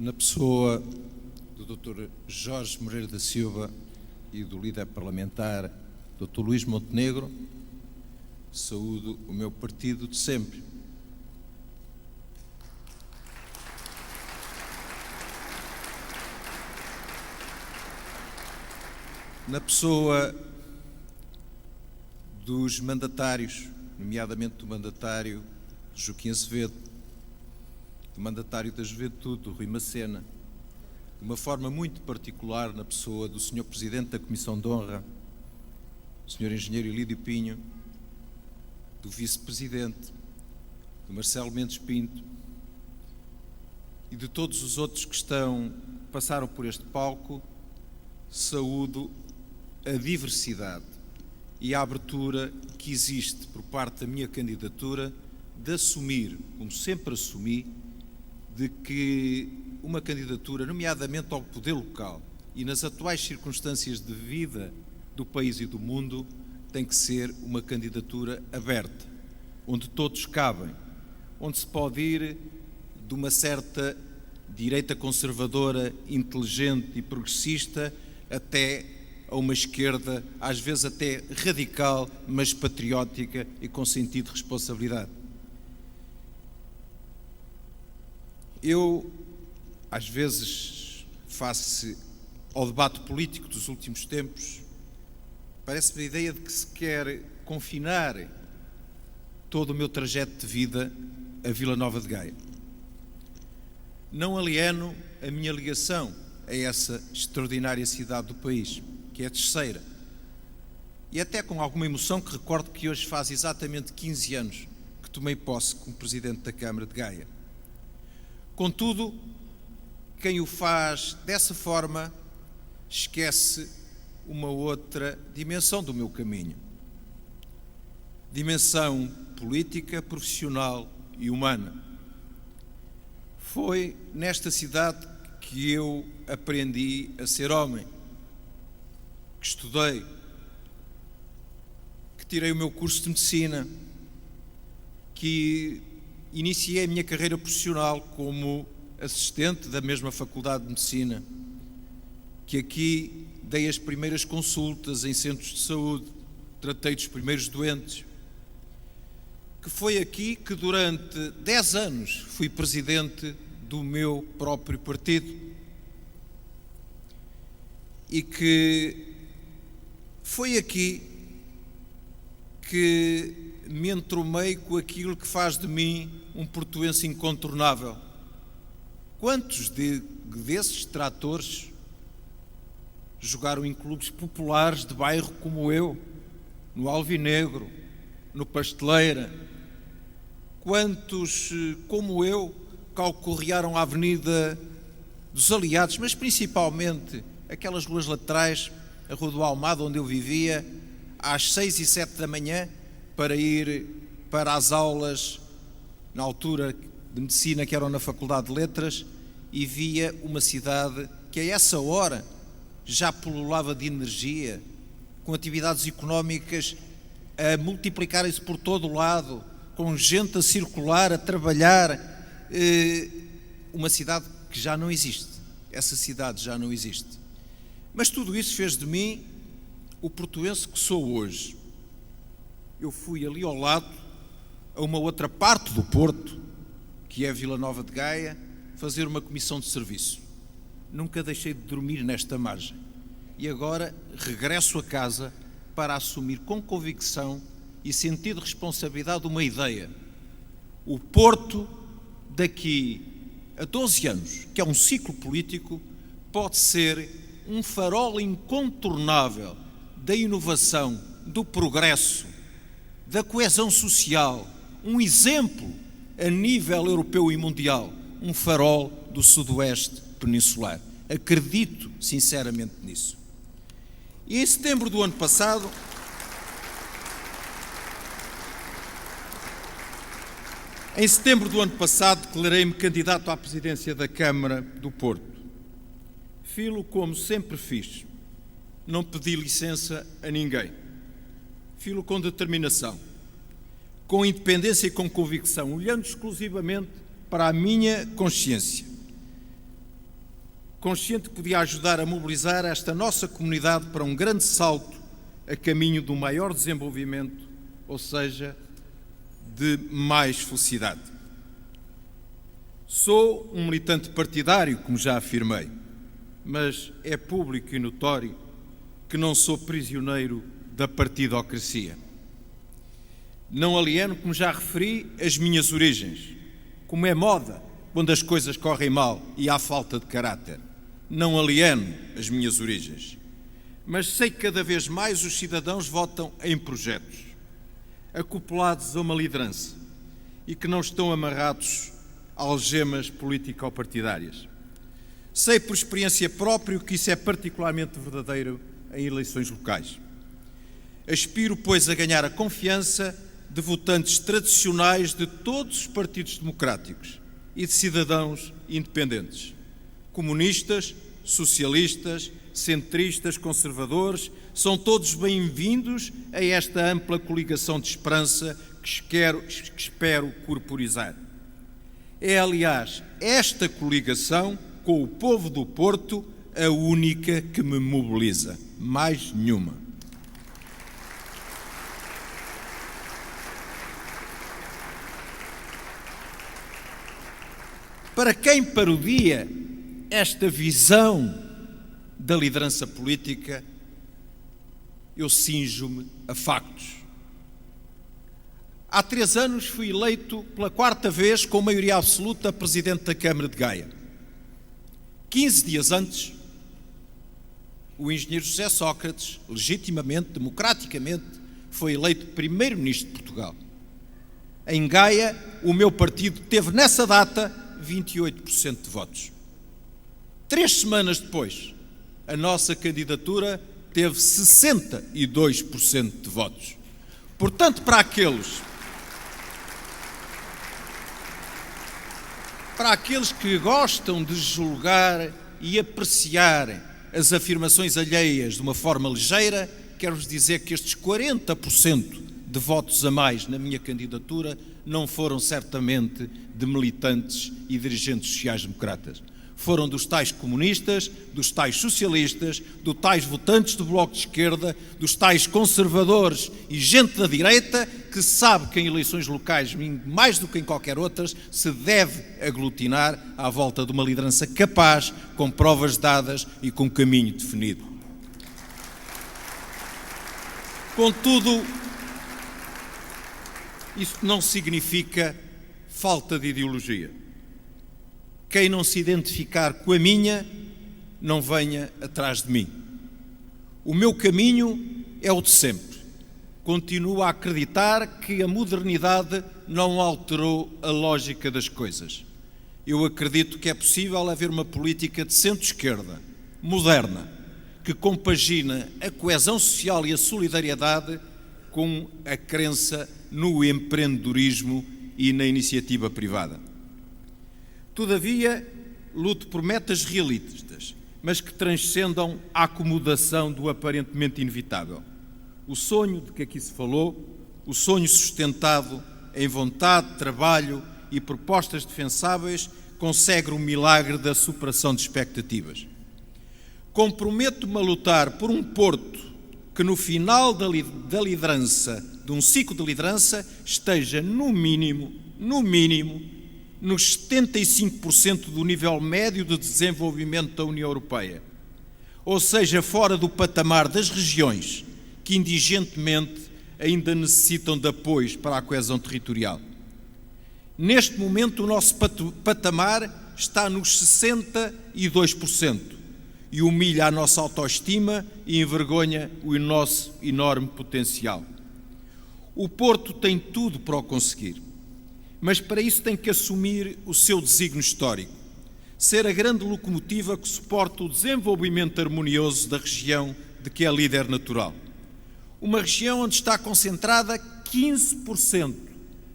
Na pessoa do Dr. Jorge Moreira da Silva e do líder parlamentar Dr. Luís Montenegro, saúdo o meu partido de sempre. Na pessoa dos mandatários, nomeadamente do mandatário Joaquim Azevedo, do mandatário da Juventude, do Rui Macena, de uma forma muito particular na pessoa do Sr. Presidente da Comissão de Honra, o Sr. Engenheiro Ilídio Pinho, do Vice-Presidente, do Marcelo Mendes Pinto e de todos os outros que passaram por este palco, saúdo a diversidade e a abertura que existe por parte da minha candidatura de assumir, como sempre assumi, de que uma candidatura, nomeadamente ao poder local e nas atuais circunstâncias de vida do país e do mundo, tem que ser uma candidatura aberta, onde todos cabem, onde se pode ir de uma certa direita conservadora, inteligente e progressista até a uma esquerda, às vezes até radical, mas patriótica e com sentido de responsabilidade. Eu, às vezes, face ao debate político dos últimos tempos, parece-me a ideia de que se quer confinar todo o meu trajeto de vida a Vila Nova de Gaia. Não alieno a minha ligação a essa extraordinária cidade do país, que é a terceira. E até com alguma emoção que recordo que hoje faz exatamente 15 anos que tomei posse como Presidente da Câmara de Gaia. Contudo, quem o faz dessa forma esquece uma outra dimensão do meu caminho. Dimensão política, profissional e humana. Foi nesta cidade que eu aprendi a ser homem, que estudei, que tirei o meu curso de medicina, que iniciei a minha carreira profissional como assistente da mesma Faculdade de Medicina, que aqui dei as primeiras consultas em centros de saúde, tratei dos primeiros doentes, que foi aqui que durante 10 anos fui presidente do meu próprio partido e que foi aqui que me entromei com aquilo que faz de mim um portuense incontornável. Quantos desses tratores jogaram em clubes populares de bairro como eu, no Alvinegro, no Pasteleira? Quantos, como eu, calcorrearam a Avenida dos Aliados, mas principalmente aquelas ruas laterais, a Rua do Almada, onde eu vivia, às 6 e 7 da manhã, para ir para as aulas, na altura de Medicina, que eram na Faculdade de Letras, e via uma cidade que a essa hora já pululava de energia, com atividades económicas a multiplicarem-se por todo o lado, com gente a circular, a trabalhar, uma cidade que já não existe. Essa cidade já não existe. Mas tudo isso fez de mim o portuense que sou hoje. Eu fui ali ao lado, a uma outra parte do Porto, que é Vila Nova de Gaia, fazer uma comissão de serviço. Nunca deixei de dormir nesta margem. E agora regresso a casa para assumir com convicção e sentido de responsabilidade uma ideia. O Porto, daqui a 12 anos, que é um ciclo político, pode ser um farol incontornável da inovação, do progresso, da coesão social, um exemplo a nível europeu e mundial, um farol do sudoeste peninsular. Acredito sinceramente nisso. E em setembro do ano passado, declarei-me candidato à presidência da Câmara do Porto. Filo como sempre fiz. Não pedi licença a ninguém. Filo com determinação, com independência e com convicção, olhando exclusivamente para a minha consciência. consciente que podia ajudar a mobilizar esta nossa comunidade para um grande salto a caminho do maior desenvolvimento, ou seja, de mais felicidade. Sou um militante partidário, como já afirmei, mas é público e notório que não sou prisioneiro da partidocracia. Não alieno, como já referi, as minhas origens, como é moda quando as coisas correm mal e há falta de caráter. Não alieno as minhas origens, mas sei que cada vez mais os cidadãos votam em projetos, acoplados a uma liderança e que não estão amarrados a algemas político-partidárias. Sei por experiência própria que isso é particularmente verdadeiro em eleições locais. Aspiro, pois, a ganhar a confiança de votantes tradicionais de todos os partidos democráticos e de cidadãos independentes. Comunistas, socialistas, centristas, conservadores, são todos bem-vindos a esta ampla coligação de esperança que espero corporizar. É, aliás, esta coligação com o povo do Porto a única que me mobiliza, mais nenhuma. Para quem parodia esta visão da liderança política, eu cinjo-me a factos. Há 3 anos fui eleito pela 4ª vez com maioria absoluta Presidente da Câmara de Gaia. 15 dias antes, o engenheiro José Sócrates, legitimamente, democraticamente, foi eleito Primeiro-Ministro de Portugal. Em Gaia, o meu partido teve nessa data 28% de votos. 3 semanas depois, a nossa candidatura teve 62% de votos. Portanto, para aqueles que gostam de julgar e apreciar as afirmações alheias de uma forma ligeira, quero-vos dizer que estes 40% de votos a mais na minha candidatura não foram certamente de militantes e dirigentes sociais-democratas. Foram dos tais comunistas, dos tais socialistas, dos tais votantes do Bloco de Esquerda, dos tais conservadores e gente da direita que sabe que em eleições locais, mais do que em qualquer outras, se deve aglutinar à volta de uma liderança capaz, com provas dadas e com caminho definido. Contudo, isso não significa falta de ideologia. Quem não se identificar com a minha, não venha atrás de mim. O meu caminho é o de sempre. Continuo a acreditar que a modernidade não alterou a lógica das coisas. Eu acredito que é possível haver uma política de centro-esquerda, moderna, que compagina a coesão social e a solidariedade com a crença no empreendedorismo e na iniciativa privada. Todavia, luto por metas realistas, mas que transcendam a acomodação do aparentemente inevitável. O sonho de que aqui se falou, o sonho sustentado em vontade, trabalho e propostas defensáveis, consegue o milagre da superação de expectativas. Comprometo-me a lutar por um Porto que no final da liderança, de um ciclo de liderança, esteja no mínimo, nos 75% do nível médio de desenvolvimento da União Europeia, ou seja, fora do patamar das regiões que indigentemente ainda necessitam de apoios para a coesão territorial. Neste momento o nosso patamar está nos 62% e humilha a nossa autoestima e envergonha o nosso enorme potencial. O Porto tem tudo para o conseguir, mas para isso tem que assumir o seu desígnio histórico, ser a grande locomotiva que suporta o desenvolvimento harmonioso da região de que é líder natural. Uma região onde está concentrada 15%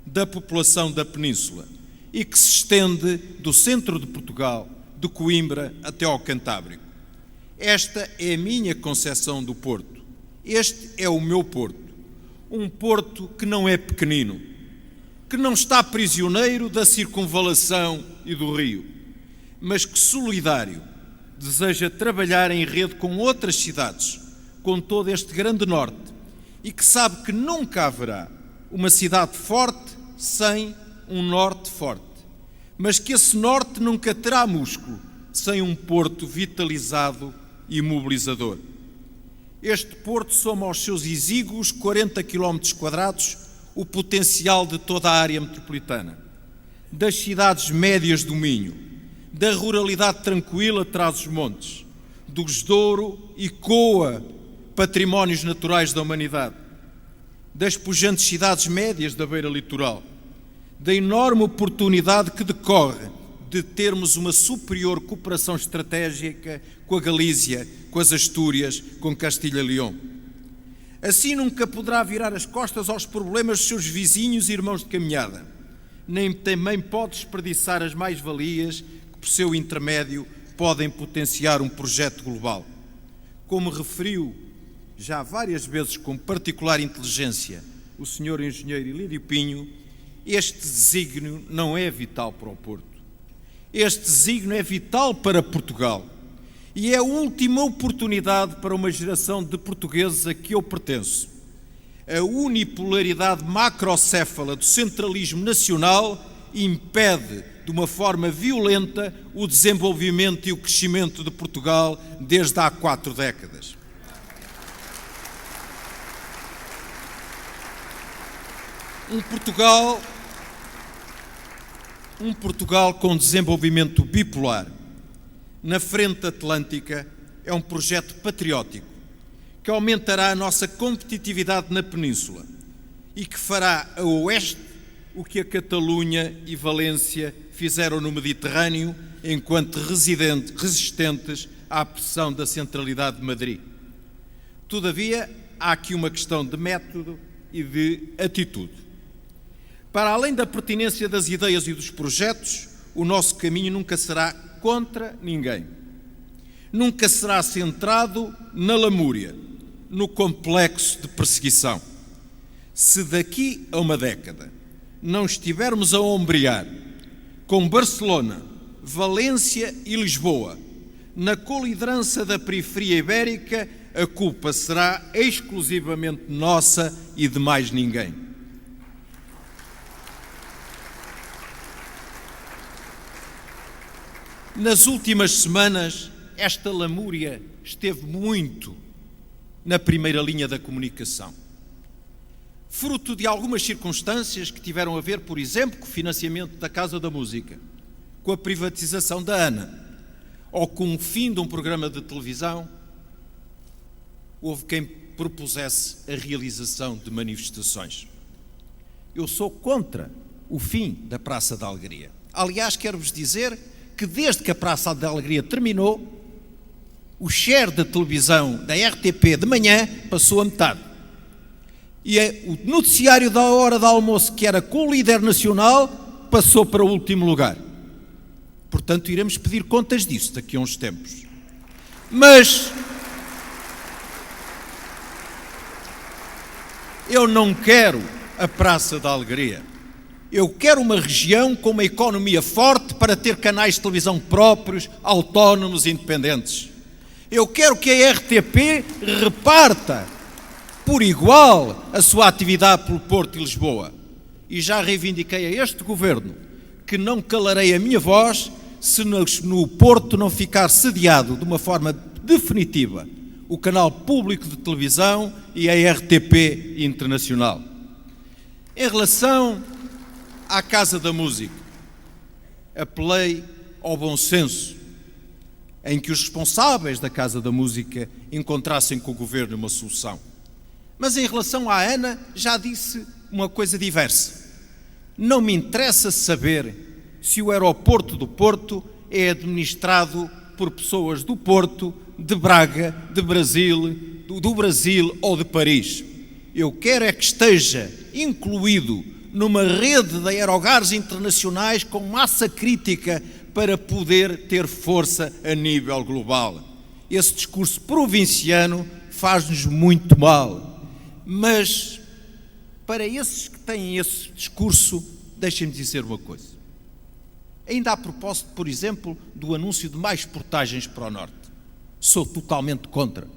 da população da península e que se estende do centro de Portugal, de Coimbra até ao Cantábrico. Esta é a minha concepção do Porto. Este é o meu Porto. Um Porto que não é pequenino, que não está prisioneiro da circunvalação e do rio, mas que solidário, deseja trabalhar em rede com outras cidades, com todo este grande norte, e que sabe que nunca haverá uma cidade forte sem um norte forte, mas que esse norte nunca terá músculo sem um porto vitalizado e mobilizador. Este porto soma aos seus exíguos 40 km² o potencial de toda a área metropolitana, das cidades médias do Minho, da ruralidade tranquila de Trás-os-Montes, dos Douro e Coa, patrimónios naturais da humanidade, das pujantes cidades médias da beira litoral, da enorme oportunidade que decorre de termos uma superior cooperação estratégica com a Galícia, com as Astúrias, com Castilha e Leão. Assim nunca poderá virar as costas aos problemas dos seus vizinhos e irmãos de caminhada, nem também pode desperdiçar as mais-valias que, por seu intermédio, podem potenciar um projeto global. Como referiu já várias vezes com particular inteligência o Sr. Engenheiro Ilírio Pinho, este desígnio não é vital para o Porto. Este desígnio é vital para Portugal e é a última oportunidade para uma geração de portugueses a que eu pertenço. A unipolaridade macrocéfala do centralismo nacional impede, de uma forma violenta, o desenvolvimento e o crescimento de Portugal desde há 4 décadas. Um Portugal com desenvolvimento bipolar na frente atlântica é um projeto patriótico que aumentará a nossa competitividade na Península e que fará a oeste o que a Catalunha e Valência fizeram no Mediterrâneo enquanto resistentes à pressão da centralidade de Madrid. Todavia, há aqui uma questão de método e de atitude. Para além da pertinência das ideias e dos projetos, o nosso caminho nunca será contra ninguém. Nunca será centrado na lamúria, no complexo de perseguição. Se daqui a uma década não estivermos a ombrear com Barcelona, Valência e Lisboa na coliderança da periferia ibérica, a culpa será exclusivamente nossa e de mais ninguém. Nas últimas semanas, esta lamúria esteve muito na primeira linha da comunicação. Fruto de algumas circunstâncias que tiveram a ver, por exemplo, com o financiamento da Casa da Música, com a privatização da ANA, ou com o fim de um programa de televisão, houve quem propusesse a realização de manifestações. Eu sou contra o fim da Praça da Alegria. Aliás, quero-vos dizer que desde que a Praça da Alegria terminou, o share da televisão da RTP de manhã passou a metade. E o noticiário da hora de almoço, que era com o líder nacional, passou para o último lugar. Portanto, iremos pedir contas disso daqui a uns tempos. Mas eu não quero a Praça da Alegria. Eu quero uma região com uma economia forte para ter canais de televisão próprios, autónomos e independentes. Eu quero que a RTP reparta por igual a sua atividade pelo Porto e Lisboa. E já reivindiquei a este Governo que não calarei a minha voz se no Porto não ficar sediado de uma forma definitiva o canal público de televisão e a RTP internacional. Em relação à Casa da Música, apelei ao bom senso, em que os responsáveis da Casa da Música encontrassem com o Governo uma solução. Mas em relação à ANA, já disse uma coisa diversa. Não me interessa saber se o aeroporto do Porto é administrado por pessoas do Porto, de Braga, de Brasil, do Brasil ou de Paris. Eu quero é que esteja incluído numa rede de aerogares internacionais com massa crítica para poder ter força a nível global. Esse discurso provinciano faz-nos muito mal. Mas, para esses que têm esse discurso, deixem-me dizer uma coisa. Ainda a propósito, por exemplo, do anúncio de mais portagens para o Norte. Sou totalmente contra.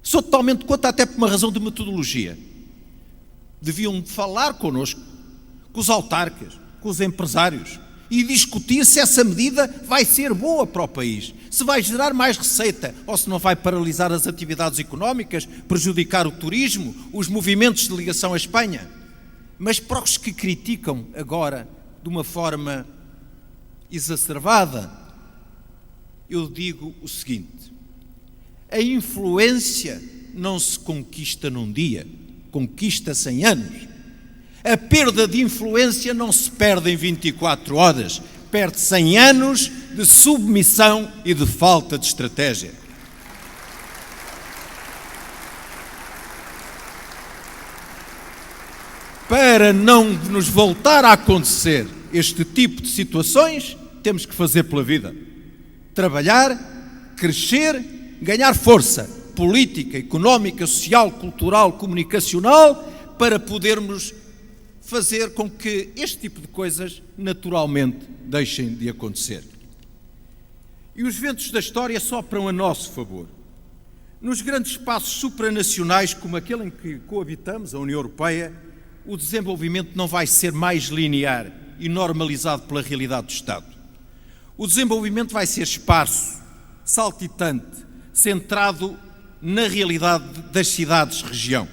Sou totalmente contra, até por uma razão de metodologia. Deviam falar connosco, com os autarcas, com os empresários, e discutir se essa medida vai ser boa para o país, se vai gerar mais receita ou se não vai paralisar as atividades económicas, prejudicar o turismo, os movimentos de ligação à Espanha. Mas para os que criticam agora de uma forma exacerbada, eu digo o seguinte: a influência não se conquista num dia, conquista-se em anos. A perda de influência não se perde em 24 horas, perde-se em anos de submissão e de falta de estratégia. Para não nos voltar a acontecer este tipo de situações, temos que fazer pela vida. Trabalhar, crescer, ganhar força política, económica, social, cultural, comunicacional, para podermos fazer com que este tipo de coisas naturalmente deixem de acontecer. E os ventos da história sopram a nosso favor. Nos grandes espaços supranacionais, como aquele em que coabitamos, a União Europeia, o desenvolvimento não vai ser mais linear e normalizado pela realidade do Estado. O desenvolvimento vai ser esparso, saltitante, centrado na realidade das cidades-região,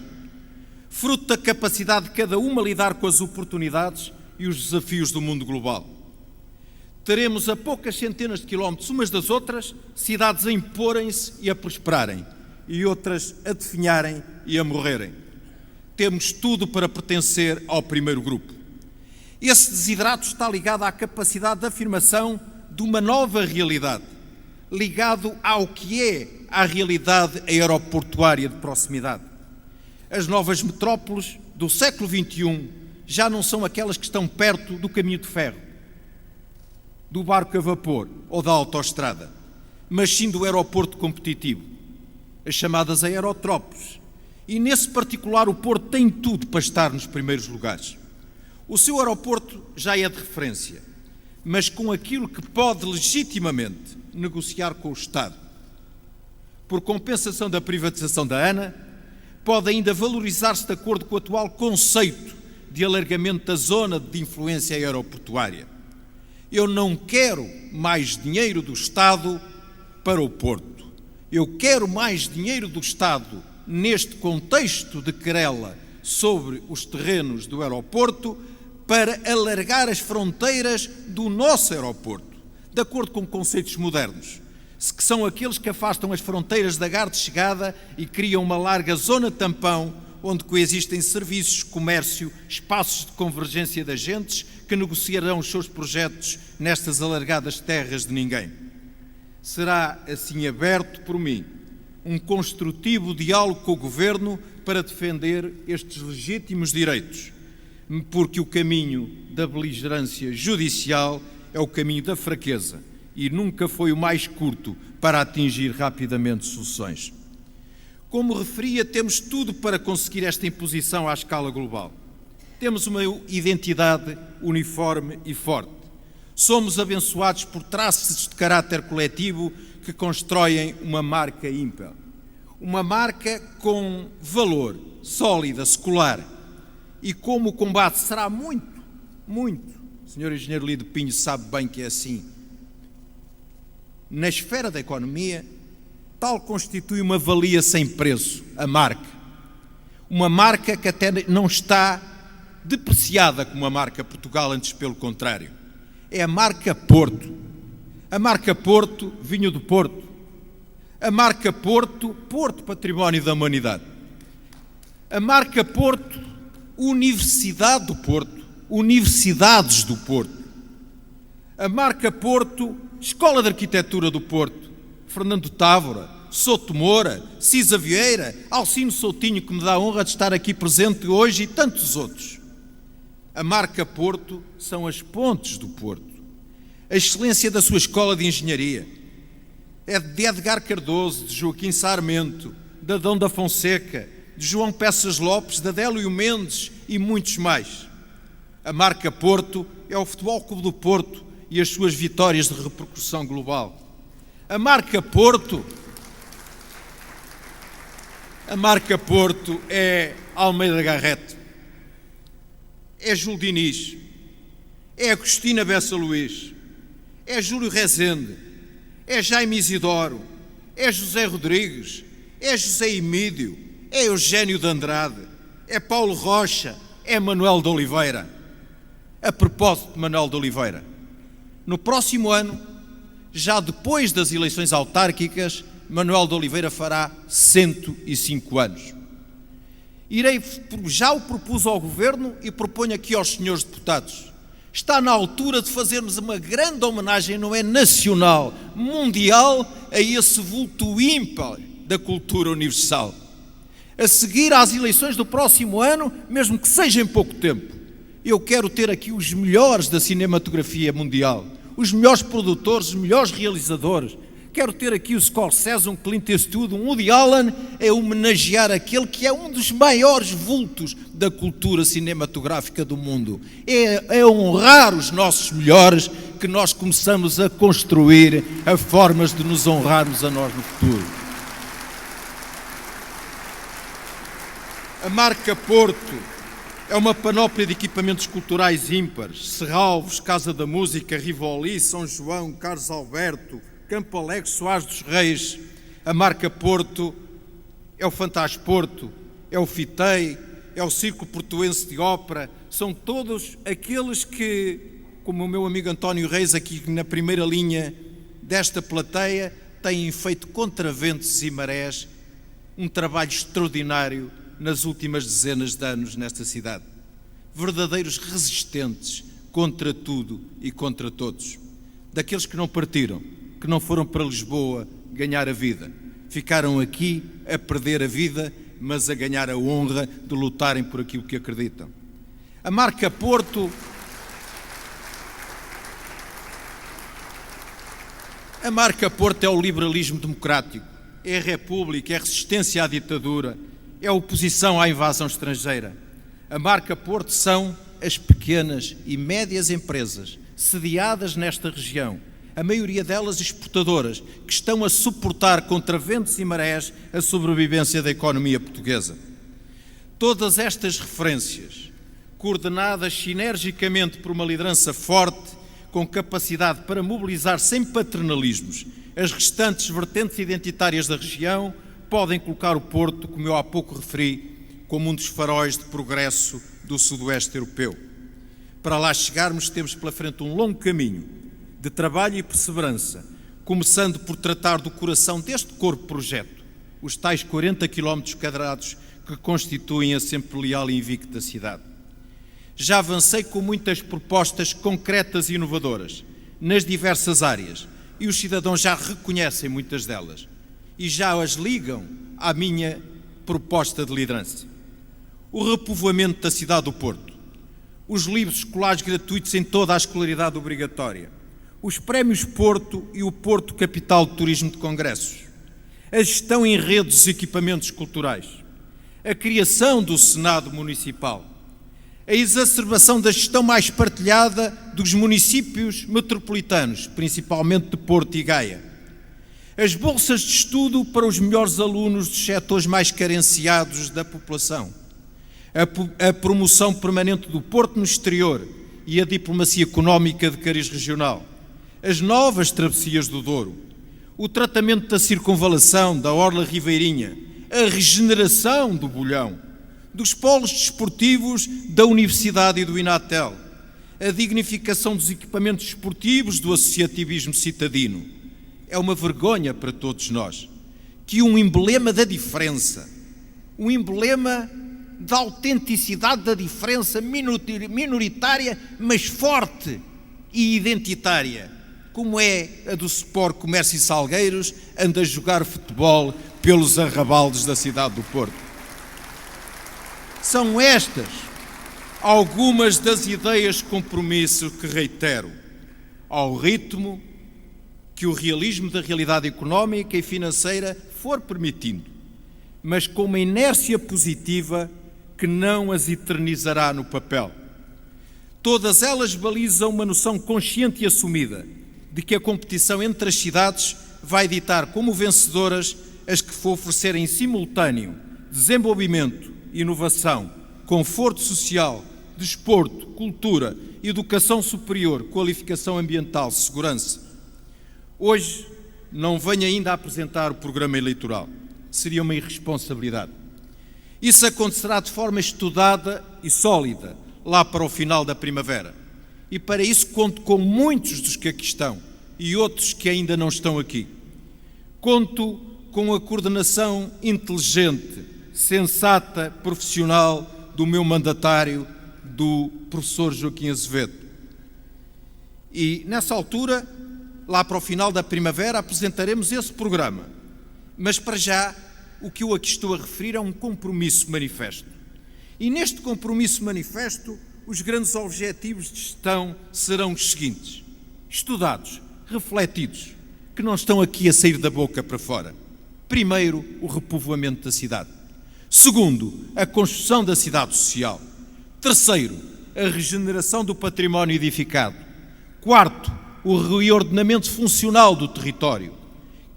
fruto da capacidade de cada uma lidar com as oportunidades e os desafios do mundo global. Teremos a poucas centenas de quilómetros umas das outras cidades a imporem-se e a prosperarem, e outras a definharem e a morrerem. Temos tudo para pertencer ao primeiro grupo. Esse desidrato está ligado à capacidade de afirmação de uma nova realidade, ligado ao que é a realidade aeroportuária de proximidade. As novas metrópoles do século XXI já não são aquelas que estão perto do caminho de ferro, do barco a vapor ou da autoestrada, mas sim do aeroporto competitivo, as chamadas aerotrópoles. E nesse particular o Porto tem tudo para estar nos primeiros lugares. O seu aeroporto já é de referência, mas com aquilo que pode legitimamente negociar com o Estado. Por compensação da privatização da ANA, pode ainda valorizar-se de acordo com o atual conceito de alargamento da zona de influência aeroportuária. Eu não quero mais dinheiro do Estado para o Porto. Eu quero mais dinheiro do Estado neste contexto de querela sobre os terrenos do aeroporto para alargar as fronteiras do nosso aeroporto, de acordo com conceitos modernos, que são aqueles que afastam as fronteiras da garde de chegada e criam uma larga zona tampão onde coexistem serviços, comércio, espaços de convergência de agentes que negociarão os seus projetos nestas alargadas terras de ninguém. Será assim aberto por mim um construtivo diálogo com o Governo para defender estes legítimos direitos, porque o caminho da beligerância judicial é o caminho da fraqueza e nunca foi o mais curto para atingir rapidamente soluções. Como referia, temos tudo para conseguir esta imposição à escala global. Temos uma identidade uniforme e forte. Somos abençoados por traços de caráter coletivo que constroem uma marca ímpar. Uma marca com valor, sólida, secular. E como o combate será muito, o Sr. Engenheiro Lido Pinho sabe bem que é assim, na esfera da economia, tal constitui uma valia sem preço, a marca. Uma marca que até não está depreciada como a marca Portugal, antes pelo contrário. É a marca Porto. A marca Porto, vinho do Porto. A marca Porto, Porto Património da Humanidade. A marca Porto, Universidade do Porto, Universidades do Porto. A marca Porto, Escola de Arquitetura do Porto, Fernando Távora, Souto Moura, Cisa Vieira, Alcino Soutinho, que me dá a honra de estar aqui presente hoje, e tantos outros. A marca Porto são as pontes do Porto. A excelência da sua escola de engenharia é de Edgar Cardoso, de Joaquim Sarmento, de Adão da Fonseca, de João Peças Lopes, de Adélio Mendes e muitos mais. A marca Porto é o Futebol Clube do Porto e as suas vitórias de repercussão global. A marca Porto é Almeida Garrett, é Júlio Diniz, é Agostina Bessa Luís, é Júlio Rezende, é Jaime Isidoro, é José Rodrigues, é José Emídio, é Eugénio de Andrade, é Paulo Rocha, é Manuel de Oliveira. A propósito de Manuel de Oliveira, no próximo ano, já depois das eleições autárquicas, Manuel de Oliveira fará 105 anos. Já o propus ao Governo e proponho aqui aos senhores deputados. Está na altura de fazermos uma grande homenagem, não é nacional, mundial, a esse vulto ímpar da cultura universal. A seguir às eleições do próximo ano, mesmo que seja em pouco tempo, eu quero ter aqui os melhores da cinematografia mundial, os melhores produtores, os melhores realizadores. Quero ter aqui o Scorsese, um Clint Eastwood, um Woody Allen, a homenagear aquele que é um dos maiores vultos da cultura cinematográfica do mundo. É honrar os nossos melhores que nós começamos a construir as formas de nos honrarmos a nós no futuro. A marca Porto é uma panóplia de equipamentos culturais ímpares: Serralves, Casa da Música, Rivoli, São João, Carlos Alberto, Campo Alegre, Soares dos Reis. A marca Porto é o Fantasporto, é o FITEI, é o Círculo Portuense de Ópera. São todos aqueles que, como o meu amigo António Reis, aqui na primeira linha desta plateia, têm feito contra ventos e marés um trabalho extraordinário nas últimas dezenas de anos nesta cidade. Verdadeiros resistentes contra tudo e contra todos. Daqueles que não partiram, que não foram para Lisboa ganhar a vida. Ficaram aqui a perder a vida, mas a ganhar a honra de lutarem por aquilo que acreditam. A marca Porto é o liberalismo democrático, é a república, é a resistência à ditadura, é a oposição à invasão estrangeira. A marca Porto são as pequenas e médias empresas sediadas nesta região, a maioria delas exportadoras, que estão a suportar contra ventos e marés a sobrevivência da economia portuguesa. Todas estas referências, coordenadas sinergicamente por uma liderança forte, com capacidade para mobilizar sem paternalismos as restantes vertentes identitárias da região, podem colocar o Porto, como eu há pouco referi, como um dos faróis de progresso do sudoeste europeu. Para lá chegarmos, temos pela frente um longo caminho de trabalho e perseverança, começando por tratar do coração deste corpo-projeto, os tais 40 km² que constituem a sempre leal e invicta cidade. Já avancei com muitas propostas concretas e inovadoras, nas diversas áreas, e os cidadãos já reconhecem muitas delas, e já as ligam à minha proposta de liderança. O repovoamento da cidade do Porto, os livros escolares gratuitos em toda a escolaridade obrigatória, os prémios Porto e o Porto Capital de Turismo de Congressos, a gestão em redes dos equipamentos culturais, a criação do Senado Municipal, a exacerbação da gestão mais partilhada dos municípios metropolitanos, principalmente de Porto e Gaia, as bolsas de estudo para os melhores alunos dos setores mais carenciados da população, a promoção permanente do Porto no exterior e a diplomacia económica de cariz regional, as novas travessias do Douro, o tratamento da circunvalação, da Orla Ribeirinha, a regeneração do Bolhão, dos polos desportivos da Universidade e do Inatel, a dignificação dos equipamentos desportivos do associativismo citadino. É uma vergonha para todos nós que um emblema da diferença, um emblema da autenticidade da diferença minoritária, mas forte e identitária, como é a do Sport Comércio e Salgueiros, anda a jogar futebol pelos arrabaldes da cidade do Porto. São estas algumas das ideias de compromisso que reitero, ao ritmo que o realismo da realidade económica e financeira for permitindo, mas com uma inércia positiva que não as eternizará no papel. Todas elas balizam uma noção consciente e assumida de que a competição entre as cidades vai ditar como vencedoras as que for oferecerem em simultâneo desenvolvimento, inovação, conforto social, desporto, cultura, educação superior, qualificação ambiental, segurança. Hoje não venho ainda a apresentar o programa eleitoral. Seria uma irresponsabilidade. Isso acontecerá de forma estudada e sólida, lá para o final da primavera. E para isso conto com muitos dos que aqui estão e outros que ainda não estão aqui. Conto com a coordenação inteligente, sensata, profissional do meu mandatário, do professor Joaquim Azevedo. E nessa altura, lá para o final da primavera, apresentaremos esse programa. Mas para já, o que eu aqui estou a referir é um compromisso manifesto. E neste compromisso manifesto, os grandes objetivos de gestão serão os seguintes: estudados, refletidos, que não estão aqui a sair da boca para fora. Primeiro, o repovoamento da cidade. Segundo, a construção da cidade social. Terceiro, a regeneração do património edificado. Quarto, o reordenamento funcional do território.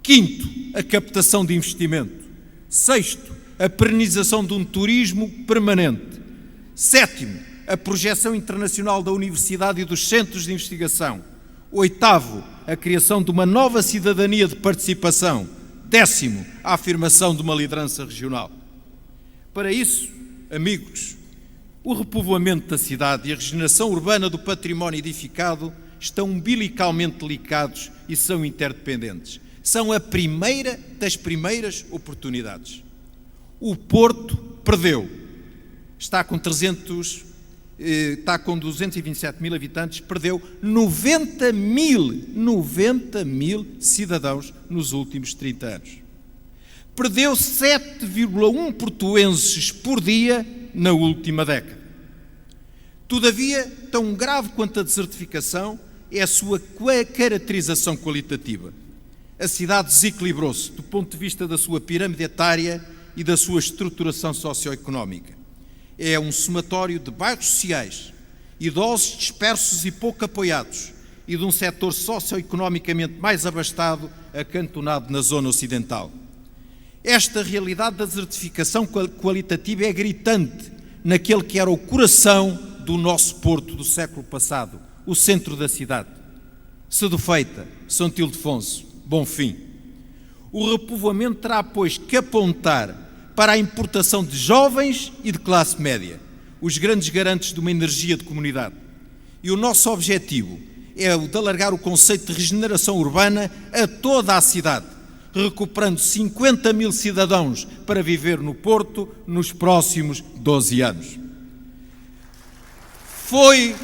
Quinto, a captação de investimento. Sexto, a perennização de um turismo permanente. Sétimo, a projeção internacional da universidade e dos centros de investigação. Oitavo, a criação de uma nova cidadania de participação. Décimo, a afirmação de uma liderança regional. Para isso, amigos, o repovoamento da cidade e a regeneração urbana do património edificado estão umbilicalmente ligados e são interdependentes. São a primeira das primeiras oportunidades. O Porto perdeu. Está com 227 mil habitantes, perdeu 90 mil cidadãos nos últimos 30 anos. Perdeu 7,1 portuenses por dia na última década. Todavia, tão grave quanto a desertificação é a sua caracterização qualitativa. A cidade desequilibrou-se do ponto de vista da sua pirâmide etária e da sua estruturação socioeconómica. É um somatório de bairros sociais, idosos dispersos e pouco apoiados, e de um setor socioeconomicamente mais abastado, acantonado na zona ocidental. Esta realidade da desertificação qualitativa é gritante naquele que era o coração do nosso Porto do século passado, o centro da cidade. Sedufeita, São Ildefonso, Bonfim. O repovoamento terá, pois, que apontar para a importação de jovens e de classe média, os grandes garantes de uma energia de comunidade. E o nosso objetivo é o de alargar o conceito de regeneração urbana a toda a cidade, recuperando 50 mil cidadãos para viver no Porto nos próximos 12 anos. Foi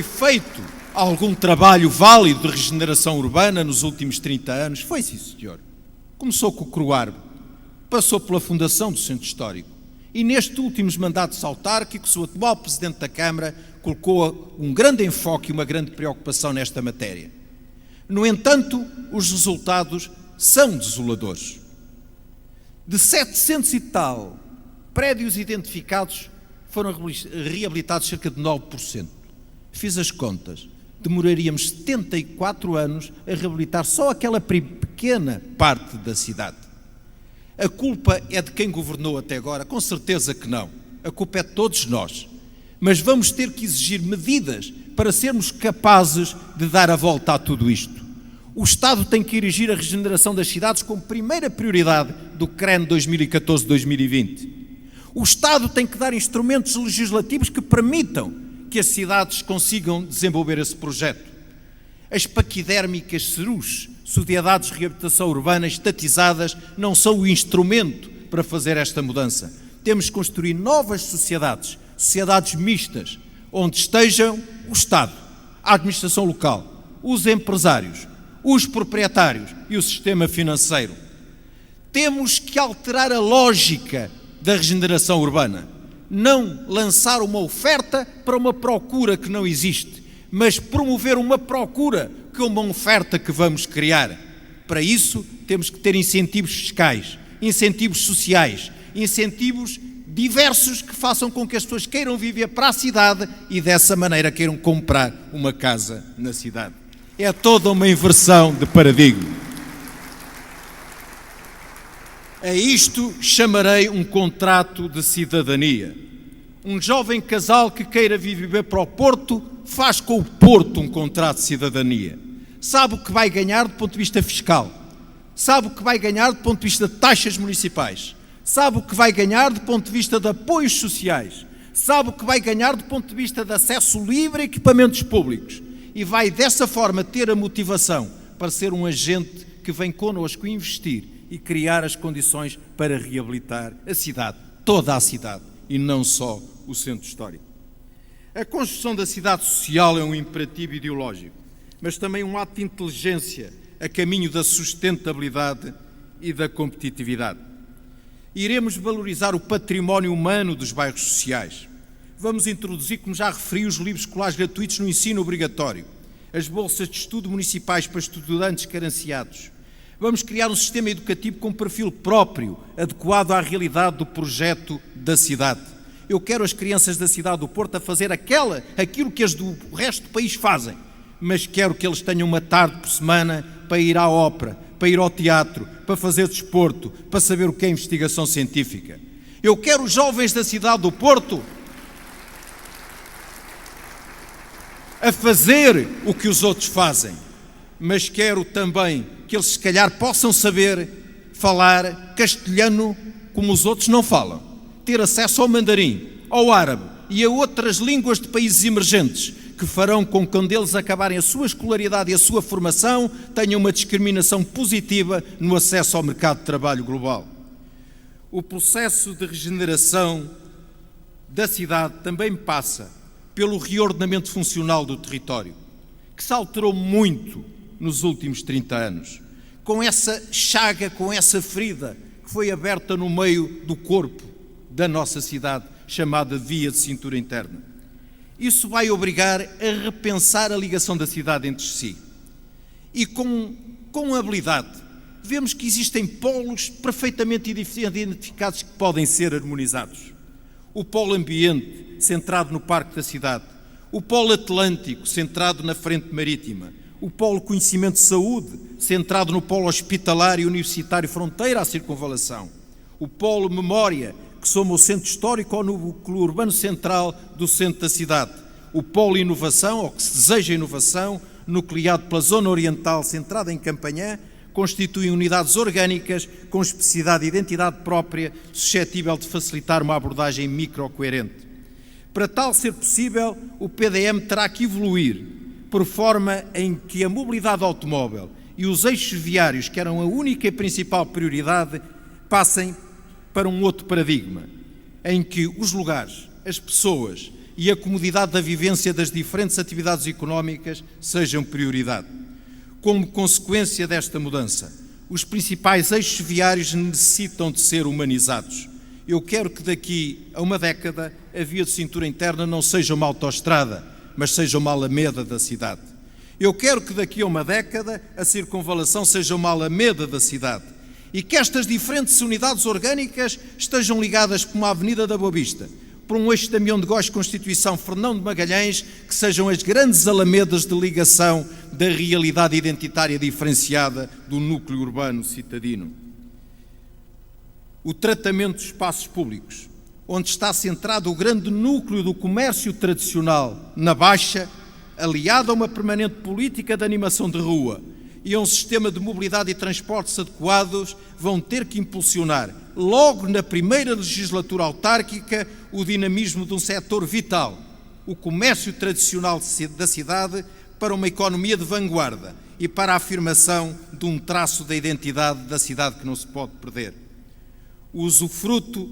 feito algum trabalho válido de regeneração urbana nos últimos 30 anos? Foi, sim, senhor. Começou com o Croarbe, passou pela fundação do Centro Histórico e nestes últimos mandatos autárquicos o atual Presidente da Câmara colocou um grande enfoque e uma grande preocupação nesta matéria. No entanto, os resultados são desoladores. De 700 e tal prédios identificados, foram reabilitados cerca de 9%. Fiz as contas. Demoraríamos 74 anos a reabilitar só aquela pequena parte da cidade. A culpa é de quem governou até agora? Com certeza que não. A culpa é de todos nós. Mas vamos ter que exigir medidas para sermos capazes de dar a volta a tudo isto. O Estado tem que erigir a regeneração das cidades como primeira prioridade do CREN 2014-2020. O Estado tem que dar instrumentos legislativos que permitam que as cidades consigam desenvolver esse projeto. As paquidérmicas SERUs, Sociedades de Reabilitação Urbana estatizadas, não são o instrumento para fazer esta mudança. Temos que construir novas sociedades mistas, onde estejam o Estado, a administração local, os empresários, os proprietários e o sistema financeiro. Temos que alterar a lógica da regeneração urbana. Não lançar uma oferta para uma procura que não existe, mas promover uma procura que é uma oferta que vamos criar. Para isso, temos que ter incentivos fiscais, incentivos sociais, incentivos diversos, que façam com que as pessoas queiram viver para a cidade e dessa maneira queiram comprar uma casa na cidade. É toda uma inversão de paradigma. A isto chamarei um contrato de cidadania. Um jovem casal que queira viver para o Porto faz com o Porto um contrato de cidadania. Sabe o que vai ganhar do ponto de vista fiscal, sabe o que vai ganhar do ponto de vista de taxas municipais, sabe o que vai ganhar do ponto de vista de apoios sociais, sabe o que vai ganhar do ponto de vista de acesso livre a equipamentos públicos e vai dessa forma ter a motivação para ser um agente que vem connosco investir e criar as condições para reabilitar a cidade, toda a cidade e não só o centro histórico. A construção da cidade social é um imperativo ideológico, mas também um ato de inteligência a caminho da sustentabilidade e da competitividade. Iremos valorizar o património humano dos bairros sociais. Vamos introduzir, como já referi, os livros escolares gratuitos no ensino obrigatório, as bolsas de estudo municipais para estudantes carenciados. Vamos criar um sistema educativo com perfil próprio, adequado à realidade do projeto da cidade. Eu quero as crianças da cidade do Porto a fazer aquilo que as do resto do país fazem, mas quero que eles tenham uma tarde por semana para ir à ópera, para ir ao teatro, para fazer desporto, para saber o que é investigação científica. Eu quero os jovens da cidade do Porto a fazer o que os outros fazem, mas quero também que eles se calhar possam saber falar castelhano como os outros não falam, ter acesso ao mandarim, ao árabe e a outras línguas de países emergentes, que farão com que quando eles acabarem a sua escolaridade e a sua formação tenham uma discriminação positiva no acesso ao mercado de trabalho global. O processo de regeneração da cidade também passa pelo reordenamento funcional do território, que se alterou muito nos últimos 30 anos, com essa chaga, com essa ferida que foi aberta no meio do corpo da nossa cidade, chamada Via de Cintura Interna. Isso vai obrigar a repensar a ligação da cidade entre si. E com habilidade, vemos que existem polos perfeitamente identificados que podem ser harmonizados. O polo ambiente, centrado no Parque da Cidade. O polo atlântico, centrado na frente marítima. O polo conhecimento de saúde, centrado no polo hospitalar e universitário fronteira à circunvalação. O polo memória, que soma o centro histórico ao núcleo urbano central do centro da cidade. O polo inovação, ou que se deseja inovação, nucleado pela zona oriental centrada em Campanhã, constituem unidades orgânicas com especificidade e identidade própria, suscetível de facilitar uma abordagem microcoerente. Para tal ser possível, o PDM terá que evoluir, por forma em que a mobilidade automóvel e os eixos viários, que eram a única e principal prioridade, passem para um outro paradigma, em que os lugares, as pessoas e a comodidade da vivência das diferentes atividades económicas sejam prioridade. Como consequência desta mudança, os principais eixos viários necessitam de ser humanizados. Eu quero que daqui a uma década a Via de Cintura Interna não seja uma autoestrada, mas seja uma alameda da cidade. Eu quero que daqui a uma década a circunvalação seja uma alameda da cidade e que estas diferentes unidades orgânicas estejam ligadas por uma avenida da Boa Vista, por um eixo de Damião de Góis, Constituição, Fernão de Magalhães, que sejam as grandes alamedas de ligação da realidade identitária diferenciada do núcleo urbano citadino. O tratamento dos espaços públicos, onde está centrado o grande núcleo do comércio tradicional na Baixa, aliado a uma permanente política de animação de rua e a um sistema de mobilidade e transportes adequados, vão ter que impulsionar, logo na primeira legislatura autárquica, o dinamismo de um setor vital, o comércio tradicional da cidade, para uma economia de vanguarda e para a afirmação de um traço da identidade da cidade que não se pode perder. O usufruto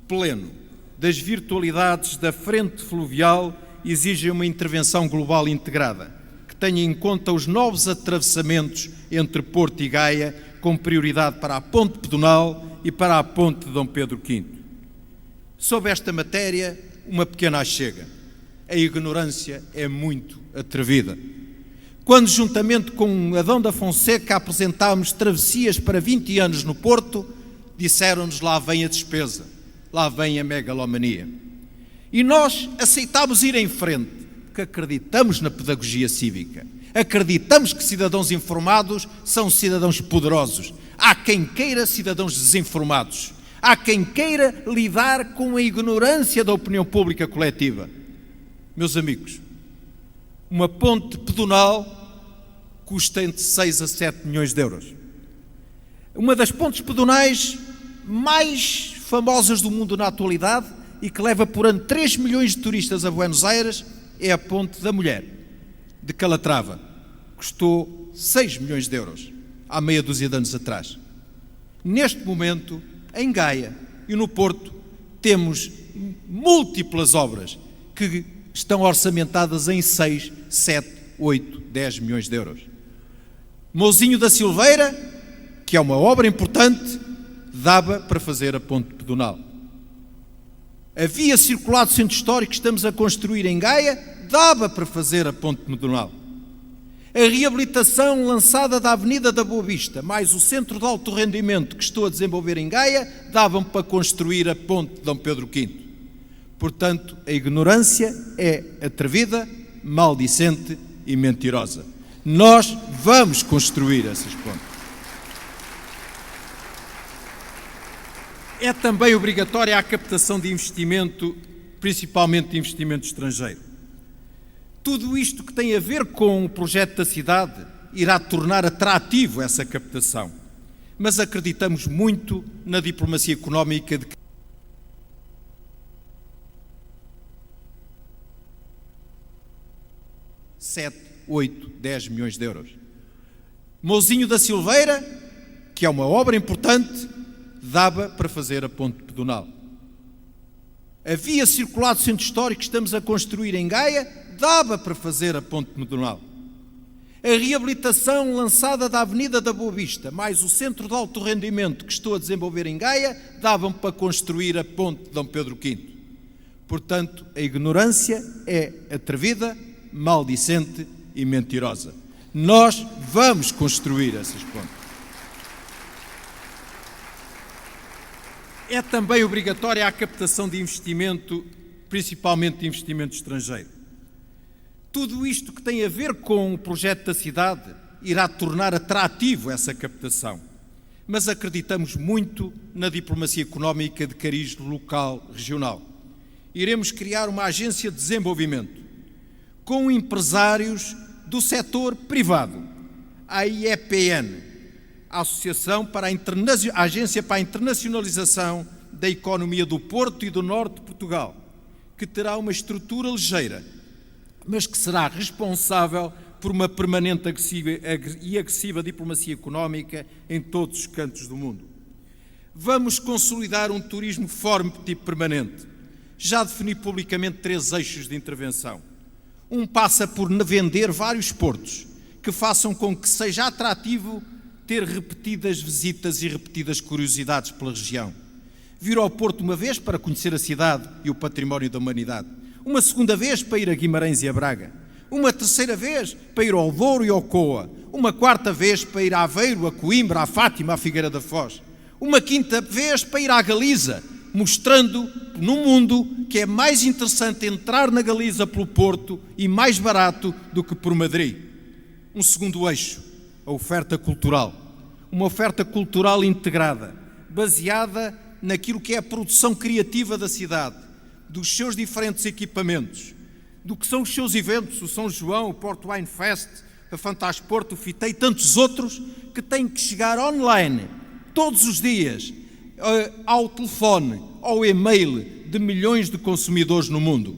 pleno das virtualidades da frente fluvial exige uma intervenção global integrada, que tenha em conta os novos atravessamentos entre Porto e Gaia, com prioridade para a ponte pedonal e para a ponte de Dom Pedro V. Sobre esta matéria, uma pequena achega. A ignorância é muito atrevida. Quando, juntamente com Adão da Fonseca, apresentámos travessias para 20 anos no Porto, disseram-nos: lá vem a despesa, lá vem a megalomania. E nós aceitámos ir em frente, porque acreditamos na pedagogia cívica. Acreditamos que cidadãos informados são cidadãos poderosos. Há quem queira cidadãos desinformados. Há quem queira lidar com a ignorância da opinião pública coletiva. Meus amigos, uma ponte pedonal custa entre 6 a 7 milhões de euros. Uma das pontes pedonais mais famosas do mundo na atualidade e que leva por ano 3 milhões de turistas a Buenos Aires é a Ponte da Mulher, de Calatrava. Custou 6 milhões de euros, há meia dúzia de anos atrás. Neste momento, em Gaia e no Porto, temos múltiplas obras que estão orçamentadas em 6, 7, 8, 10 milhões de euros. Mouzinho da Silveira, que é uma obra importante, dava para fazer a ponte pedonal. A via circular do centro histórico que estamos a construir em Gaia, dava para fazer a ponte pedonal. A reabilitação lançada da Avenida da Boa Vista, mais o centro de alto rendimento que estou a desenvolver em Gaia, davam para construir a ponte de Dom Pedro V. Portanto, a ignorância é atrevida, maldicente e mentirosa. Nós vamos construir essas pontes. É também obrigatória a captação de investimento, principalmente de investimento estrangeiro. Tudo isto que tem a ver com o projeto da cidade irá tornar atrativo essa captação. Mas acreditamos muito na diplomacia económica de 7, 8, 10 milhões de euros. Mouzinho da Silveira, que é uma obra importante, dava para fazer a ponte pedonal. A via circular do centro histórico que estamos a construir em Gaia, dava para fazer a ponte pedonal. A reabilitação lançada da Avenida da Boa Vista, mais o centro de alto rendimento que estou a desenvolver em Gaia, davam para construir a ponte de Dom Pedro V. Portanto, a ignorância é atrevida, maldicente e mentirosa. Nós vamos construir essas pontes. É também obrigatória a captação de investimento, principalmente de investimento estrangeiro. Tudo isto que tem a ver com o projeto da cidade irá tornar atrativo essa captação. Mas acreditamos muito na diplomacia económica de cariz local, regional. Iremos criar uma agência de desenvolvimento com empresários do setor privado, a IEPN, a Agência para a Internacionalização da Economia do Porto e do Norte de Portugal, que terá uma estrutura ligeira, mas que será responsável por uma permanente e agressiva diplomacia económica em todos os cantos do mundo. Vamos consolidar um turismo forte e permanente. Já defini publicamente 3 eixos de intervenção. Um passa por vender vários portos, que façam com que seja atrativo ter repetidas visitas e repetidas curiosidades pela região. Vir ao Porto uma vez para conhecer a cidade e o património da humanidade. Uma segunda vez para ir a Guimarães e a Braga. Uma terceira vez para ir ao Douro e ao Coa. Uma quarta vez para ir a Aveiro, a Coimbra, a Fátima, a Figueira da Foz. Uma quinta vez para ir à Galiza, mostrando no mundo que é mais interessante entrar na Galiza pelo Porto e mais barato do que por Madrid. Um segundo eixo, a oferta cultural. Uma oferta cultural integrada, baseada naquilo que é a produção criativa da cidade, dos seus diferentes equipamentos, do que são os seus eventos, o São João, o Porto Wine Fest, a Fantasporto, o FITEI e tantos outros que têm que chegar online, todos os dias, ao telefone, ao e-mail de milhões de consumidores no mundo.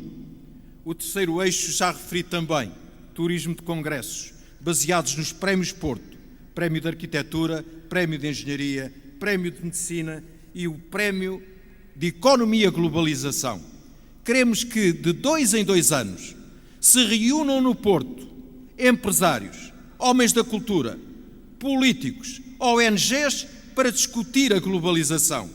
O terceiro eixo já referi também, turismo de congressos, baseados nos prémios Porto, Prémio de Arquitetura, Prémio de Engenharia, Prémio de Medicina e o Prémio de Economia Globalização. Queremos que, de 2 em 2 anos, se reúnam no Porto empresários, homens da cultura, políticos, ONGs, para discutir a globalização,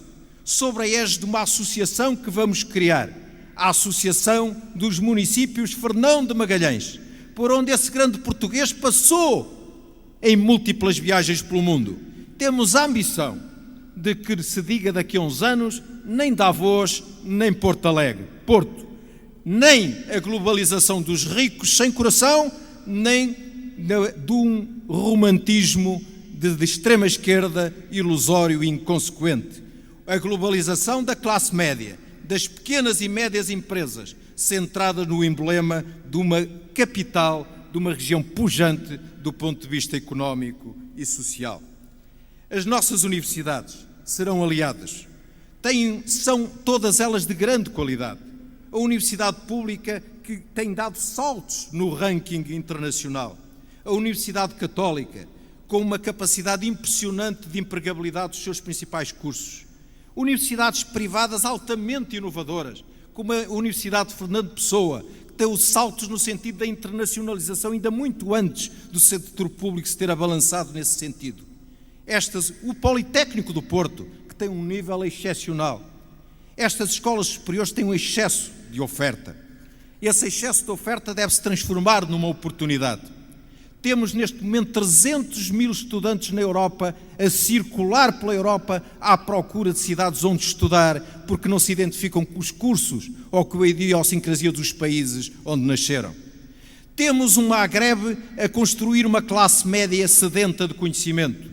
sobre a égide de uma associação que vamos criar, a Associação dos Municípios Fernão de Magalhães, por onde esse grande português passou em múltiplas viagens pelo mundo. Temos a ambição de que se diga daqui a uns anos nem Davos, nem Porto Alegre. Porto, nem a globalização dos ricos sem coração, nem de um romantismo de extrema esquerda ilusório e inconsequente. A globalização da classe média, das pequenas e médias empresas, centrada no emblema de uma capital, de uma região pujante do ponto de vista económico e social. As nossas universidades serão aliadas. São todas elas de grande qualidade. A universidade pública que tem dado saltos no ranking internacional. A Universidade Católica, com uma capacidade impressionante de empregabilidade dos seus principais cursos. Universidades privadas altamente inovadoras, como a Universidade de Fernando Pessoa, que tem os saltos no sentido da internacionalização ainda muito antes do setor público se ter abalançado nesse sentido. O Politécnico do Porto, que tem um nível excepcional. Estas escolas superiores têm um excesso de oferta. Esse excesso de oferta deve-se transformar numa oportunidade. Temos neste momento 300 mil estudantes na Europa a circular pela Europa à procura de cidades onde estudar, porque não se identificam com os cursos ou com a idiosincrasia dos países onde nasceram. Temos um Magrebe a construir uma classe média sedenta de conhecimento.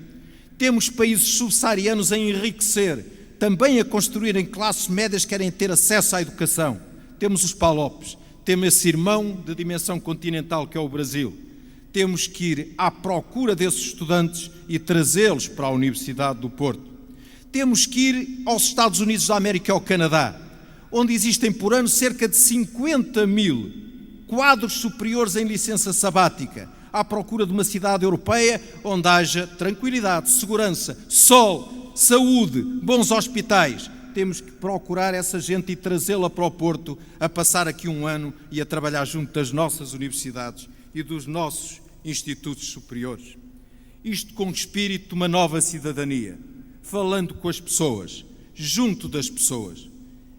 Temos países subsaarianos a enriquecer, também a construírem classes médias que querem ter acesso à educação. Temos os PALOPs, temos esse irmão de dimensão continental que é o Brasil. Temos que ir à procura desses estudantes e trazê-los para a Universidade do Porto. Temos que ir aos Estados Unidos da América e ao Canadá, onde existem por ano cerca de 50 mil quadros superiores em licença sabática, à procura de uma cidade europeia onde haja tranquilidade, segurança, sol, saúde, bons hospitais. Temos que procurar essa gente e trazê-la para o Porto, a passar aqui um ano e a trabalhar junto das nossas universidades e dos nossos institutos superiores. Isto com o espírito de uma nova cidadania, falando com as pessoas, junto das pessoas.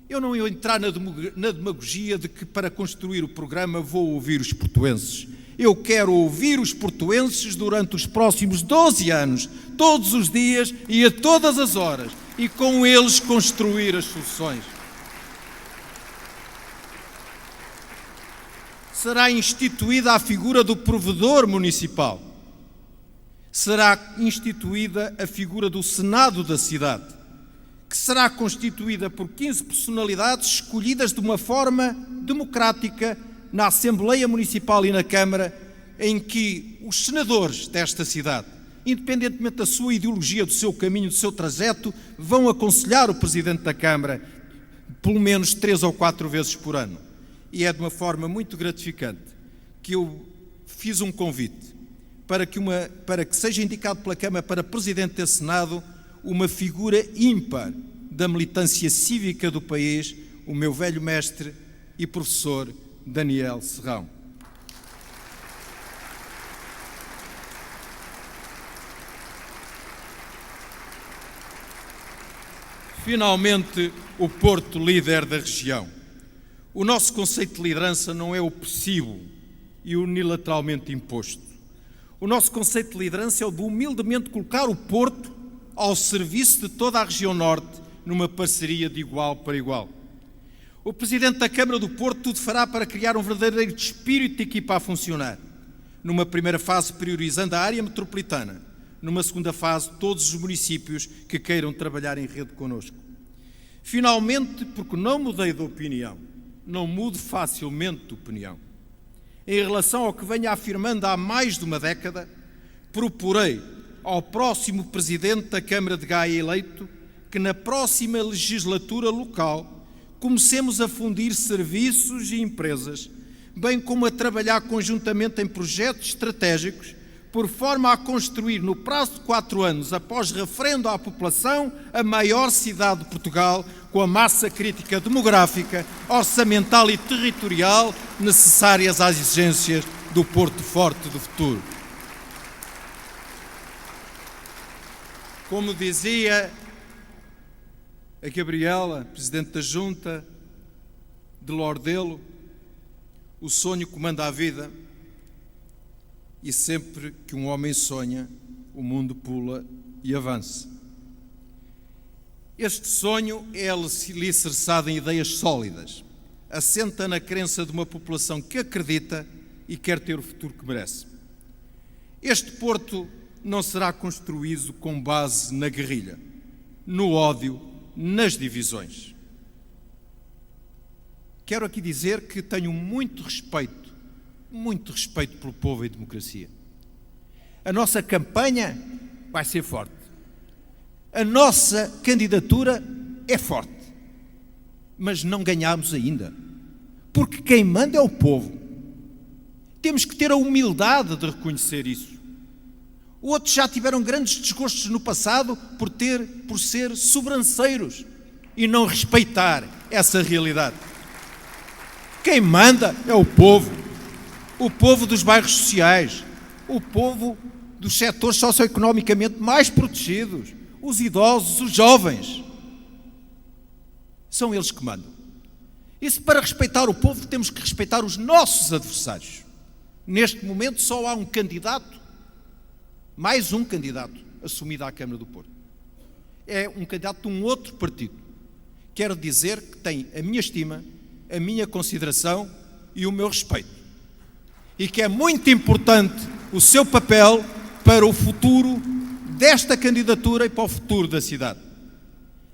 Eu não ia entrar na demagogia de que para construir o programa vou ouvir os portuenses. Eu quero ouvir os portuenses durante os próximos 12 anos, todos os dias e a todas as horas, e com eles construir as soluções. Será instituída a figura do provedor municipal. Será instituída a figura do Senado da cidade, que será constituída por 15 personalidades escolhidas de uma forma democrática na Assembleia Municipal e na Câmara, em que os senadores desta cidade, independentemente da sua ideologia, do seu caminho, do seu trajeto, vão aconselhar o Presidente da Câmara pelo menos 3 ou 4 vezes por ano. E é de uma forma muito gratificante que eu fiz um convite para que seja indicado pela Câmara para Presidente desse Senado uma figura ímpar da militância cívica do país, o meu velho mestre e professor Daniel Serrão. Finalmente, o Porto líder da região. O nosso conceito de liderança não é opressivo e unilateralmente imposto. O nosso conceito de liderança é o de humildemente colocar o Porto ao serviço de toda a região norte, numa parceria de igual para igual. O Presidente da Câmara do Porto tudo fará para criar um verdadeiro espírito de equipa a funcionar. Numa primeira fase, priorizando a área metropolitana. Numa segunda fase, todos os municípios que queiram trabalhar em rede connosco. Finalmente, porque não mudei de opinião, não mudo facilmente de opinião. Em relação ao que venho afirmando há mais de uma década, proporei ao próximo Presidente da Câmara de Gaia eleito que na próxima legislatura local comecemos a fundir serviços e empresas, bem como a trabalhar conjuntamente em projetos estratégicos, por forma a construir, no prazo de 4 anos, após referendo à população, a maior cidade de Portugal, com a massa crítica demográfica, orçamental e territorial necessárias às exigências do Porto Forte do futuro. Como dizia a Gabriela, Presidente da Junta de Lordelo, o sonho comanda a vida. E sempre que um homem sonha, o mundo pula e avança. Este sonho é alicerçado em ideias sólidas, assenta na crença de uma população que acredita e quer ter o futuro que merece. Este porto não será construído com base na guerrilha, no ódio, nas divisões. Quero aqui dizer que tenho muito respeito pelo povo e democracia. A nossa campanha vai ser forte. A nossa candidatura é forte. Mas não ganhamos ainda. Porque quem manda é o povo. Temos que ter a humildade de reconhecer isso. Outros já tiveram grandes desgostos no passado por ser sobranceiros e não respeitar essa realidade. Quem manda é o povo dos bairros sociais, o povo dos setores socioeconomicamente mais protegidos, os idosos, os jovens. São eles que mandam. E se para respeitar o povo temos que respeitar os nossos adversários. Neste momento só há um candidato, mais um candidato assumido à Câmara do Porto. É um candidato de um outro partido. Quero dizer que tem a minha estima, a minha consideração e o meu respeito. E que é muito importante o seu papel para o futuro desta candidatura e para o futuro da cidade.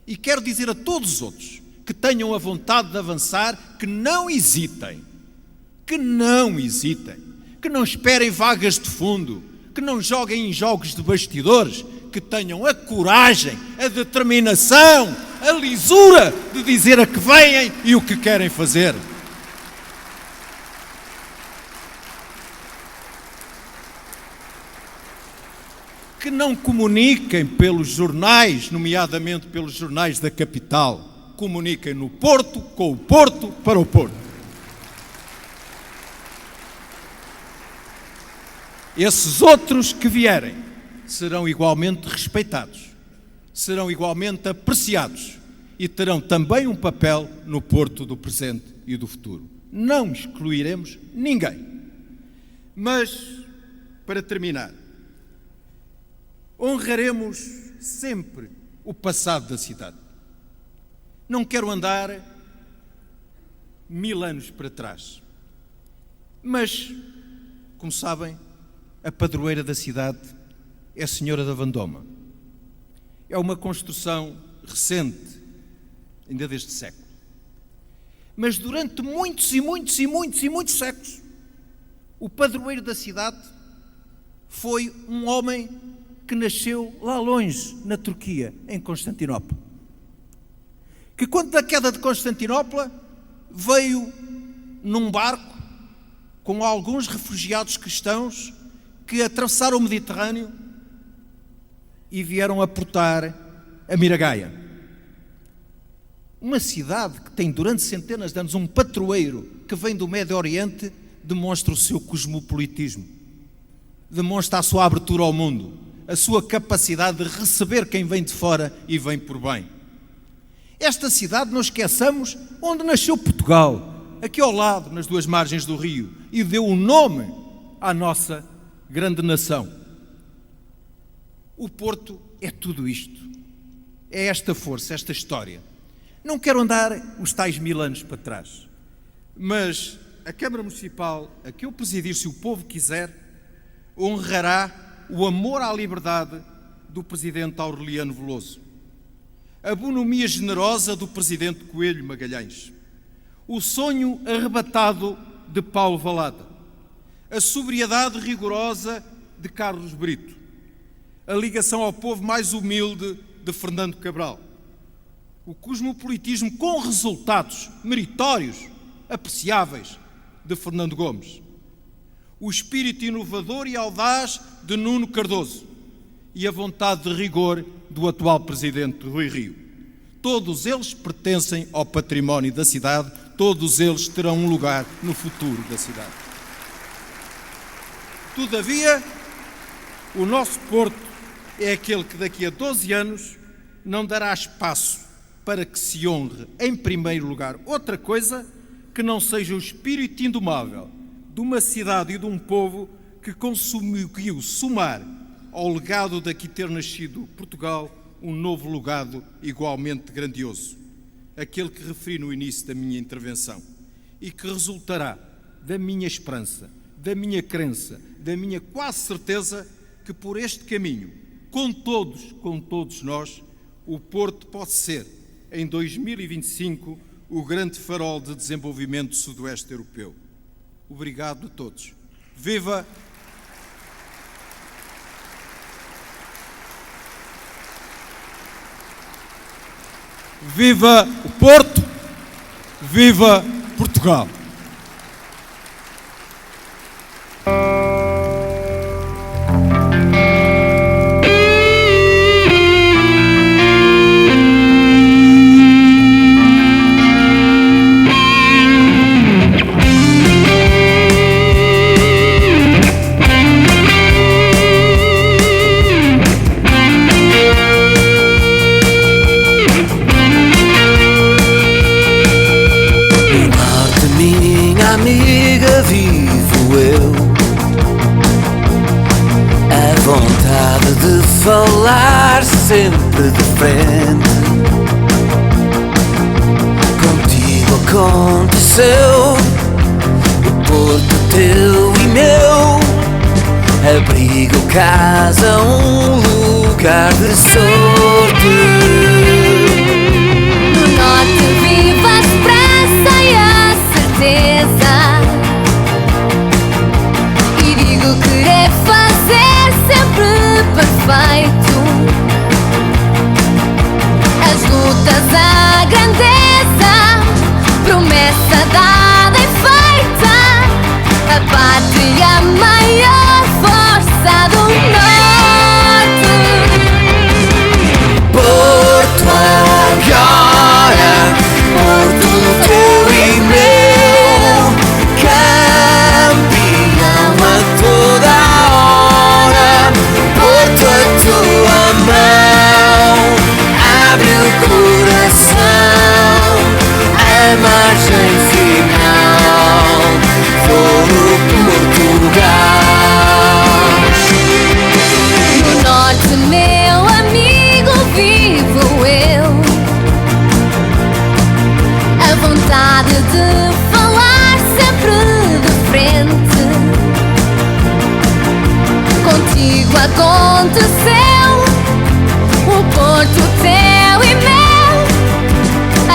E quero dizer a todos os outros que tenham a vontade de avançar, que não hesitem, que não esperem vagas de fundo, que não joguem em jogos de bastidores, que tenham a coragem, a determinação, a lisura de dizer a que vêm e o que querem fazer. Que não comuniquem pelos jornais, nomeadamente pelos jornais da capital. Comuniquem no Porto, com o Porto, para o Porto. Esses outros que vierem serão igualmente respeitados, serão igualmente apreciados e terão também um papel no Porto do presente e do futuro. Não excluiremos ninguém. Mas, para terminar, honraremos sempre o passado da cidade. Não quero andar 1000 anos para trás. Mas, como sabem, a padroeira da cidade é a Senhora da Vendôma. É uma construção recente, ainda deste século. Mas durante muitos séculos, o padroeiro da cidade foi um homem que nasceu lá longe, na Turquia, em Constantinopla. Que quando da queda de Constantinopla veio num barco com alguns refugiados cristãos que atravessaram o Mediterrâneo e vieram aportar a Miragaia. Uma cidade que tem durante centenas de anos um padroeiro que vem do Médio Oriente, demonstra o seu cosmopolitismo, demonstra a sua abertura ao mundo, a sua capacidade de receber quem vem de fora e vem por bem. Esta cidade, não esqueçamos, onde nasceu Portugal, aqui ao lado, nas duas margens do rio, e deu o nome à nossa grande nação. O Porto é tudo isto, é esta força, esta história. Não quero andar os tais 1000 anos para trás, mas a Câmara Municipal, a que eu presidir, se o povo quiser, honrará o amor à liberdade do Presidente Aureliano Veloso, a bonomia generosa do Presidente Coelho Magalhães, o sonho arrebatado de Paulo Valada, a sobriedade rigorosa de Carlos Brito, a ligação ao povo mais humilde de Fernando Cabral, o cosmopolitismo com resultados meritórios, apreciáveis, de Fernando Gomes, o espírito inovador e audaz de Nuno Cardoso e a vontade de rigor do atual Presidente Rui Rio. Todos eles pertencem ao património da cidade, todos eles terão um lugar no futuro da cidade. Todavia, o nosso Porto é aquele que daqui a 12 anos não dará espaço para que se honre, em primeiro lugar, outra coisa que não seja o espírito indomável de uma cidade e de um povo que conseguiu somar ao legado daqui ter nascido Portugal um novo legado igualmente grandioso, aquele que referi no início da minha intervenção, e que resultará da minha esperança, da minha crença, da minha quase certeza que por este caminho, com todos nós, o Porto pode ser, em 2025, o grande farol de desenvolvimento do sudoeste europeu. Obrigado a todos. Viva! Viva o Porto! Viva Portugal! Amiga, vivo eu, a vontade de falar sempre de frente. Contigo aconteceu, o Porto teu e meu, abrigo, casa, um lugar de sorte. No norte viva a esperança e a certeza, e digo querer fazer sempre perfeito. As lutas, a grandeza, promessa dada e feita, a pátria, a maior força do norte. Porto agora, Porto teu e meu, campeão a toda hora. Porto a tua mão, abre o coração, a margem final, todo Portugal. No norte, meu amigo, vivo eu, a vontade de falar sempre de frente. Contigo aconteceu, o Porto teu e meu,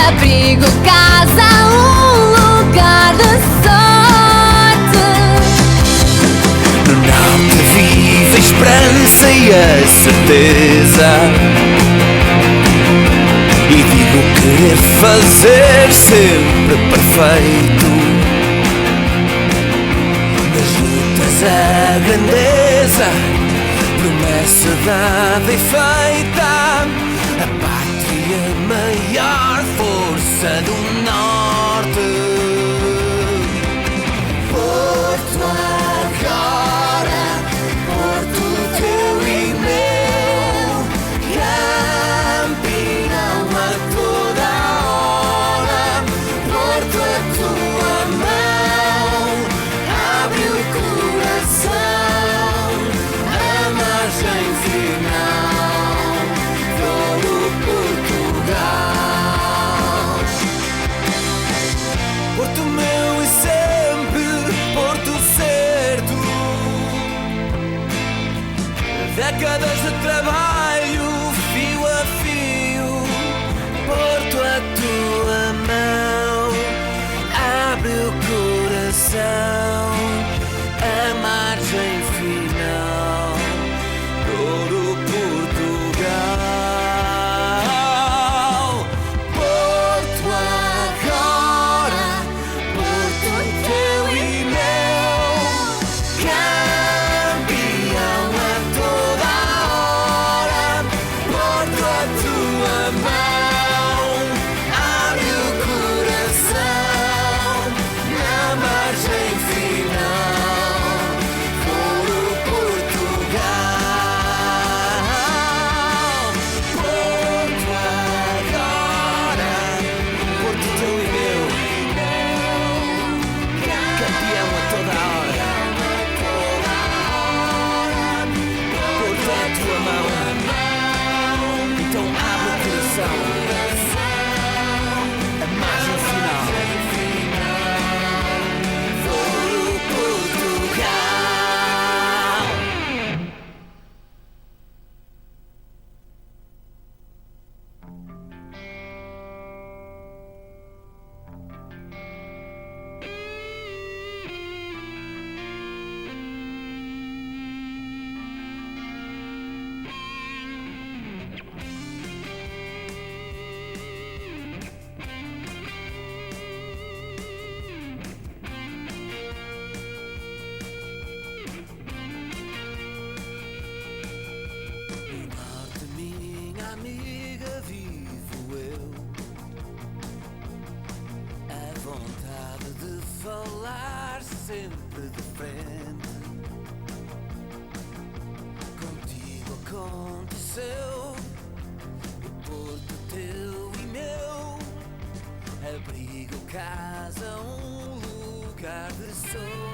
abrigo, casa, um lugar de sorte. No norte vive a esperança e a certeza, e digo querer fazer sempre perfeito. Nas lutas a grandeza, promessa dada e feita, a pátria, maior força do norte. Porto agora, Porto teu e meu, campeão a toda hora. Porto a tua mão, abre o coração, a margem final, todo Portugal. Porto meu e sempre Porto certo, décadas de trabalho, fio a fio. Porto a tua mão, abre o coração, a margem final, todo Portugal. Porto agora, Porto teu e meu, campeão a toda hora. de falar sempre de frente. Contigo aconteceu o porto teu e meu, abrigo, casa, um lugar de sol.